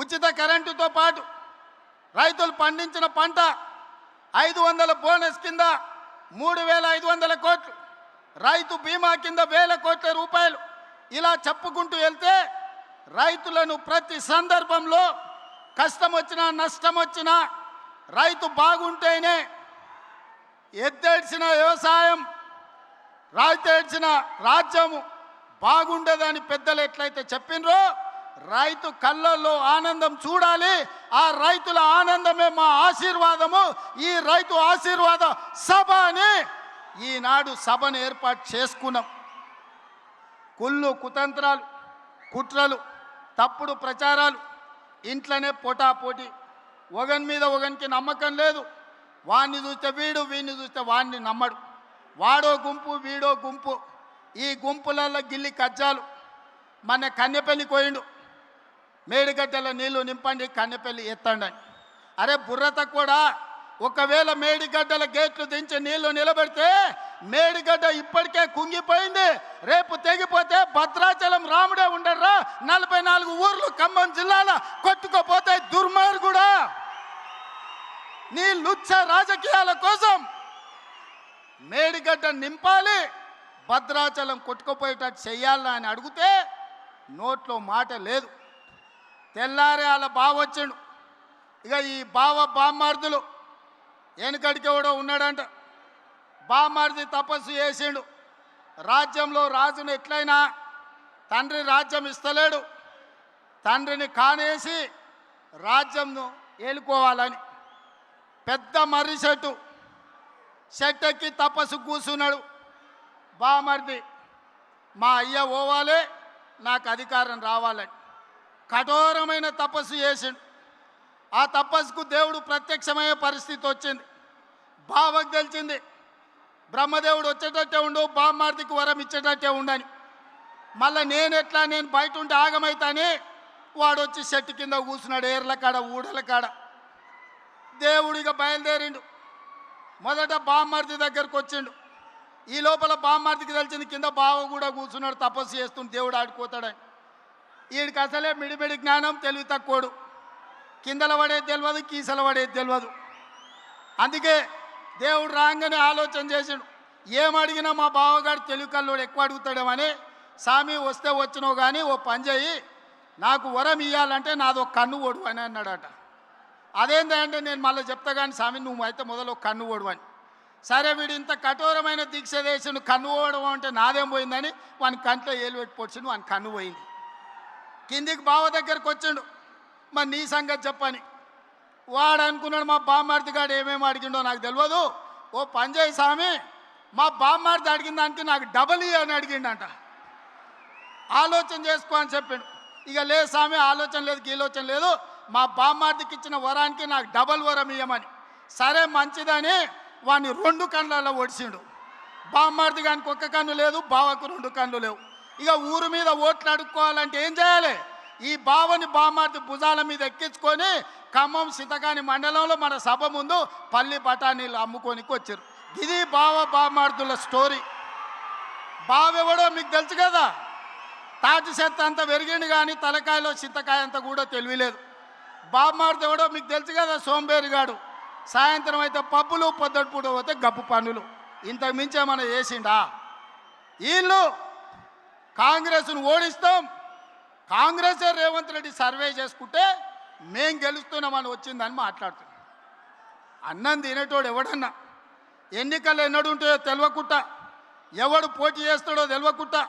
ఉచిత కరెంటుతో పాటు రైతులు పండించిన పంట 500 బోనస్ కింద 3,500 కోట్లు, రైతు బీమా కింద 1,000 కోట్ల రూపాయలు. ఇలా చెప్పుకుంటూ వెళ్తే రైతులను ప్రతి సందర్భంలో కష్టం వచ్చినా నష్టం వచ్చినా రైతు బాగుంటేనే ఎద్దేడ్చిన వ్యవసాయం, రాయితేడ్చిన రాజ్యము బాగుండదని పెద్దలు ఎట్లయితే చెప్పినరో రైతు కళ్ళల్లో ఆనందం చూడాలి. ఆ రైతుల ఆనందమే మా ఆశీర్వాదము. ఈ రైతు ఆశీర్వాద సభ అని ఈనాడు సభను ఏర్పాటు చేసుకున్నాం. కుళ్ళు కుతంత్రాలు, కుట్రలు, తప్పుడు ప్రచారాలు, ఇంట్లోనే పోటాపోటీ, ఒకని మీద ఒకనికి నమ్మకం లేదు. వాడిని చూస్తే వీడు, వీడిని చూస్తే వాడిని నమ్మడు. వాడో గుంపు, వీడో గుంపు. ఈ గుంపులలో గిల్లి కజ్జాలు. మన కన్నెపల్లికి పోయిండు, మేడిగడ్డల నీళ్లు నింపండి, కన్నెపల్లి ఎత్తండి అని. అరే బుర్రత కూడా, ఒకవేళ మేడిగడ్డల గేట్లు దించి నీళ్లు నిలబెడితే మేడిగడ్డ ఇప్పటికే కుంగిపోయింది. రేపు తెగిపోతే భద్రాచలం రాముడే ఉండర్రా, 44 ఊర్లు ఖమ్మం జిల్లాలో కొట్టుకుపోతే దుర్మార్గుడా. నీ లుచ్చ రాజకీయాల కోసం మేడిగడ్డ నింపాలి, భద్రాచలం కొట్టుకుపోయేటట్టు చెయ్యాలా అని అడిగితే నోట్లో మాట లేదు. తెల్లారే వాళ్ళ బావ వచ్చిండు. ఇక ఈ బామ్మార్దులు వెనుకడికి ఎవడో ఉన్నాడంట. బామ్మార్ది తపస్సు చేసిండు. రాజ్యంలో రాజును ఎట్లయినా తండ్రి రాజ్యం ఇస్తలేడు, తండ్రిని కానేసి రాజ్యంను ఏలుకోవాలని పెద్ద మర్రి చెట్టు ఎక్కి తపస్సు కూర్చున్నాడు. బామర్ది మా అయ్య పోవాలి, నాకు అధికారం రావాలని కఠోరమైన తపస్సు చేసిండు. ఆ తపస్సుకు దేవుడు ప్రత్యక్షమయ్యే పరిస్థితి వచ్చింది. బావకు తెలిసింది బ్రహ్మదేవుడు వచ్చేటట్టే ఉండు, బామ్మార్దికి వరం ఇచ్చేటట్టే ఉండని. మళ్ళీ నేను బయట ఉంటే ఆగమైతాని వాడు వచ్చి చెట్టు కింద కూర్చున్నాడు, ఏర్ల కాడ ఊడల కాడ. దేవుడిగా బయలుదేరిండు. మొదట బామ్మార్ది దగ్గరకు వచ్చిండు. ఈ లోపల బామ్మార్దికి తెలిసింది కింద బావ కూడా కూర్చున్నాడు, తపస్సు చేస్తుంటే దేవుడు ఆడిపోతాడని. వీడికి అసలే మిడిమిడి జ్ఞానం, తెలివి తక్కువడు. కిందల పడేది తెలియదు, కీసల పడేది తెలియదు. అందుకే దేవుడు రాగానే ఆలోచన చేసిండు, ఏమడిగినా మా బావగాడు తెలివి కల్లోడు ఎక్కువ అడుగుతాడేమని. స్వామి వస్తే వచ్చినావు కానీ ఓ పని చేయి, నాకు వరం ఇవ్వాలంటే నాదో కన్ను ఓడు అని అన్నాడట. అదేంటంటే నేను మళ్ళీ చెప్తా కానీ స్వామి నువ్వు అయితే మొదలు కన్ను ఓడు అని. సరే వీడు ఇంత కఠోరమైన దీక్ష చేసి కన్ను ఓడడం అంటే నాదేం పోయిందని వాని కంట్లో ఏలు పెట్టి పొడిచిండు, వాని కన్ను పోయింది. కిందికి బావ దగ్గరకు వచ్చిండు, మరి నీ సంగతి చెప్పని. వాడు అనుకున్నాడు మా బామ్మార్ది గాడు ఏమేమి అడిగిండో నాకు తెలియదు, ఓ పని చేయి స్వామి, మా బామ్మార్ది అడిగిన దానికి నాకు డబల్ అని అడిగిండంట. ఆలోచన చేసుకో అని చెప్పిండు. ఇక లేదు స్వామి ఆలోచన లేదు, గీలోచన లేదు, మా బామ్మార్దికి ఇచ్చిన వరానికి నాకు డబల్ వరం ఇవ్వమని. సరే మంచిదని వాడిని 2 కళ్ళల్లో ఒడిచిండు. బామ్మార్ది గానికి 1 కన్ను లేదు, బావకు 2 కన్ను లేవు. ఇక ఊరు మీద ఓట్లు అడుక్కోవాలంటే ఏం చేయాలి? ఈ బావని బామ్మార్ది భుజాల మీద ఎక్కించుకొని ఖమ్మం సితకాని మండలంలో మన సభ ముందు పల్లి బఠానీలు అమ్ముకోనికి వచ్చారు. ఇది బామ్మార్దుల స్టోరీ. బావెవడో మీకు తెలుసు కదా, తాటి చెత్త అంత పెరిగిండు కానీ తలకాయలో చింతకాయ అంత కూడా తెలియలేదు. బామ్మార్ది ఎవడో మీకు తెలుసు కదా, సోంబేరిగాడు. సాయంత్రం అయితే పబ్బులు, పొద్దుటిపూట పోతే గప్పు పనులు. ఇంతకు మించి ఏమైనా చేసిండా? వీళ్ళు కాంగ్రెస్ను ఓడిస్తాం, కాంగ్రెస్ రేవంత్ రెడ్డి సర్వే చేసుకుంటే మేం గెలుస్తున్నామని వచ్చిందని మాట్లాడుతున్నాం. అన్నం తినేటోడు ఎవడన్నా ఎన్నికలు ఎన్నడు ఉంటాయో తెలియకుండా, ఎవడు పోటీ చేస్తాడో తెలియకుండా,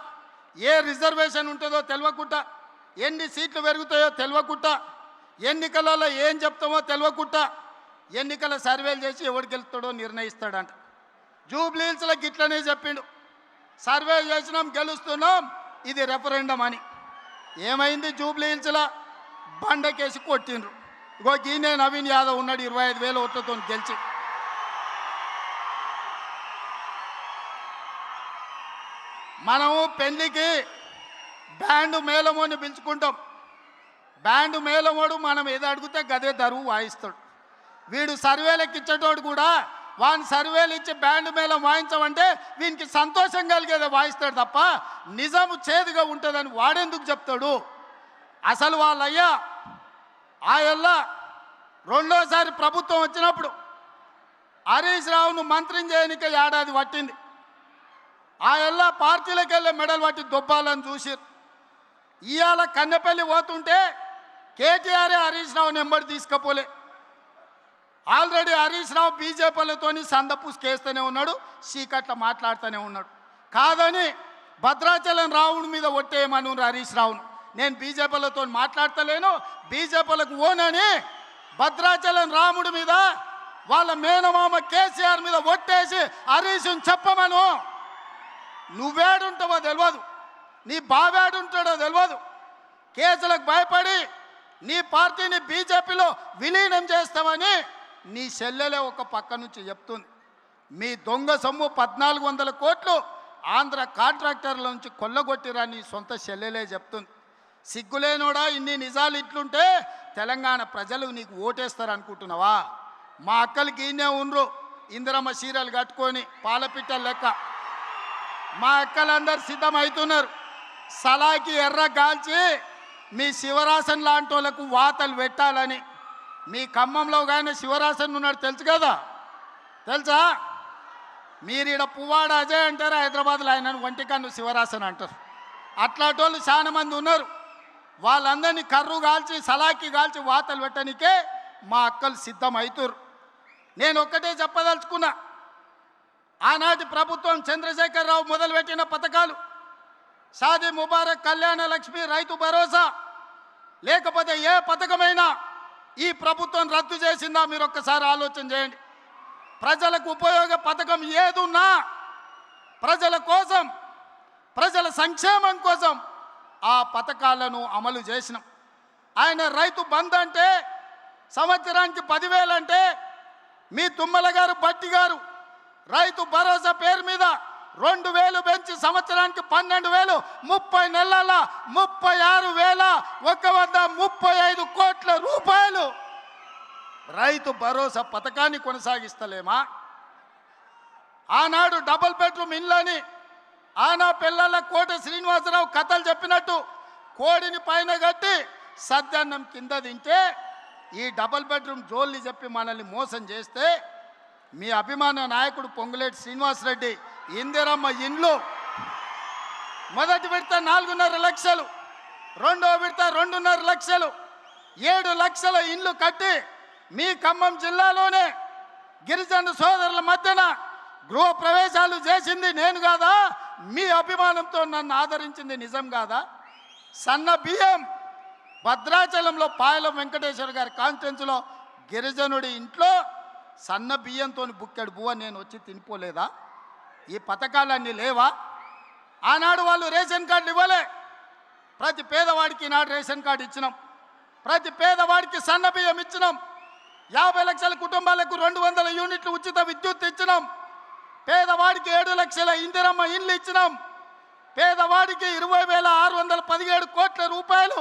ఏ రిజర్వేషన్ ఉంటుందో తెలియకుండా, ఎన్ని సీట్లు పెరుగుతాయో తెలియకుండా, ఎన్నికలలో ఏం చెప్తామో తెలియకుండా ఎన్నికల సర్వేలు చేసి ఎవడు గెలుస్తాడో నిర్ణయిస్తాడంట. జూబ్లీహిల్స్లో గిట్లనే చెప్పిండు, సర్వే చేసినాం గెలుస్తున్నాం, ఇది రెఫరెండం అని. ఏమైంది? జూబ్లీహిల్స్లో బండకేసి కొట్టిండ్రు. ఇగో గీనే నవీన్ యాదవ్ ఉన్నాడు 25,000 ఓట్లతో గెలిచి. మనము పెళ్లికి బ్యాండ్ మేళమోని పిలుచుకుంటాం. బ్యాండ్ మేళమోడు మనం ఏదో అడిగితే గదే దరువు వాయిస్తాడు. వీడు సర్వేలకు ఇచ్చేటోడు కూడా వాని సర్వేలు ఇచ్చి బ్యాండ్ మేళం వాయించమంటే వీనికి సంతోషం కలిగేదే వాయిస్తాడు తప్ప నిజము చేదుగా ఉంటుందని వాడెందుకు చెప్తాడు? అసలు వాళ్ళయ్యా ఆ ఎల్ల రెండోసారి ప్రభుత్వం వచ్చినప్పుడు హరీష్ రావును మంత్రిని చేయనిక ఏడాది పట్టింది. ఆ ఎల్ల పార్టీలకు వెళ్ళే మెడల్ పట్టి దొబ్బాలని చూసిరు. ఇవాళ కన్నెపల్లి పోతుంటే కేటీఆర్ హరీష్ రావుని ఎంబడి తీసుకపోలే. ఆల్రెడీ హరీష్ రావు బీజేపీలతోని సందపూసుకేస్తూనే ఉన్నాడు, చీకట్ల మాట్లాడుతూనే ఉన్నాడు. కాదని భద్రాచలం రావుని మీద ఒట్టేయమను హరీష్ రావును. నేను బీజేపీలతో మాట్లాడతలేను, బీజేపీలకు ఓనని భద్రాచలం రాముడి మీద వాళ్ళ మేనమామ కేసీఆర్ మీద ఒట్టేసి హరీష్ని చెప్పమను. నువ్వేడుంటావో తెలియదు, నీ బావేడుంటాడో తెలియదు. కేసులకు భయపడి నీ పార్టీని బీజేపీలో విలీనం చేస్తామని నీ చెల్లెలే ఒక పక్క నుంచి చెప్తుంది. మీ దొంగ సొమ్ము 1400 కోట్లు ఆంధ్ర కాంట్రాక్టర్ల నుంచి కొల్లగొట్టిరని సొంత చెల్లెలే చెప్తుంది. సిగ్గులేనోడా, ఇన్ని నిజాలు ఇట్లుంటే తెలంగాణ ప్రజలు నీకు ఓటేస్తారు అనుకుంటున్నావా? మా అక్కలకి ఈయనే ఉండ్రు, ఇందిరమ్మ చీరలు కట్టుకొని పాలపిట్టల లెక్క. మా అక్కలందరూ సిద్ధమవుతున్నారు. సలాకి ఎర్ర గాల్చి మీ శివరాసన్ లాంటి వాళ్ళకు వాతలు పెట్టాలని. మీ ఖమ్మంలో కానీ శివరాసన్ ఉన్నాడు తెలుసు కదా, తెలుసా? మీరు ఈడ పువ్వాడ అజయ్ అంటారు, హైదరాబాద్లో ఆయన ఒంటికన్ను శివరాసన్ అంటారు. అట్లాంటి వాళ్ళు చాలా మంది ఉన్నారు. వాళ్ళందరినీ కర్రు కాల్చి సలాకి కాల్చి వాతలు పెట్టడానికే మా అక్కలు సిద్ధమవుతారు. నేను ఒక్కటే చెప్పదలుచుకున్నా, ఆనాటి ప్రభుత్వం చంద్రశేఖరరావు మొదలుపెట్టిన పథకాలు షాదీ ముబారక్, కళ్యాణ లక్ష్మి, రైతు భరోసా, లేకపోతే ఏ పథకమైనా ఈ ప్రభుత్వం రద్దు చేసిందా మీరు ఒక్కసారి ఆలోచన చేయండి. ప్రజలకు ఉపయోగ పథకం ఏదున్నా ప్రజల కోసం, ప్రజల సంక్షేమం కోసం ఆ పథకాలను అమలు చేసినాం. ఆయన రైతు బంధు అంటే సంవత్సరానికి 10,000 అంటే మీ తుమ్మల గారు బట్టి గారు రైతు భరోసా పేరు మీద 2,000 పెంచి సంవత్సరానికి 12,000, 30 నెలల 36,135 కోట్ల రూపాయలు రైతు భరోసా పథకాన్ని కొనసాగిస్తలేమా? ఆనాడు డబుల్ బెడ్రూమ్ ఇళ్ళని ఆనా పిల్లల కోట శ్రీనివాసరావు కథలు చెప్పినట్టు కోడిని పైన కట్టి సద్దన్నం కింద తింటే ఈ డబుల్ బెడ్రూమ్ జోల్ని చెప్పి మనల్ని మోసం చేస్తే మీ అభిమాన నాయకుడు పొంగులేటి శ్రీనివాసరెడ్డి ఇందిరమ్మ ఇండ్లు మొదటి విడత 4.5 లక్షలు, రెండో విడత 2.5 లక్షలు, 7 లక్షల ఇండ్లు కట్టి మీ ఖమ్మం జిల్లాలోనే గిరిజన సోదరుల మధ్యన గృహ ప్రవేశాలు చేసింది నేను కాదా? మీ అభిమానంతో నన్ను ఆదరించింది నిజం కాదా? సన్న బియ్యం భద్రాచలంలో పాయలం వెంకటేశ్వర గారి కాన్స్టిట్యున్సీలో గిరిజనుడి ఇంట్లో సన్న బియ్యంతో బుక్కెడు బువ్వ నేను వచ్చి తినిపోలేదా? ఈ పథకాలన్నీ లేవా? ఆనాడు వాళ్ళు రేషన్ కార్డులు ఇవ్వలే. ప్రతి పేదవాడికి ఈనాడు రేషన్ కార్డు ఇచ్చినాం. ప్రతి పేదవాడికి సన్న బియ్యం ఇచ్చినాం. 50 లక్షల కుటుంబాలకు 200 యూనిట్లు ఉచిత విద్యుత్ ఇచ్చినాం. పేదవాడికి 7 లక్షల ఇందిరమ్మ ఇండ్లు ఇచ్చినాం. పేదవాడికి 20,617 కోట్ల రూపాయలు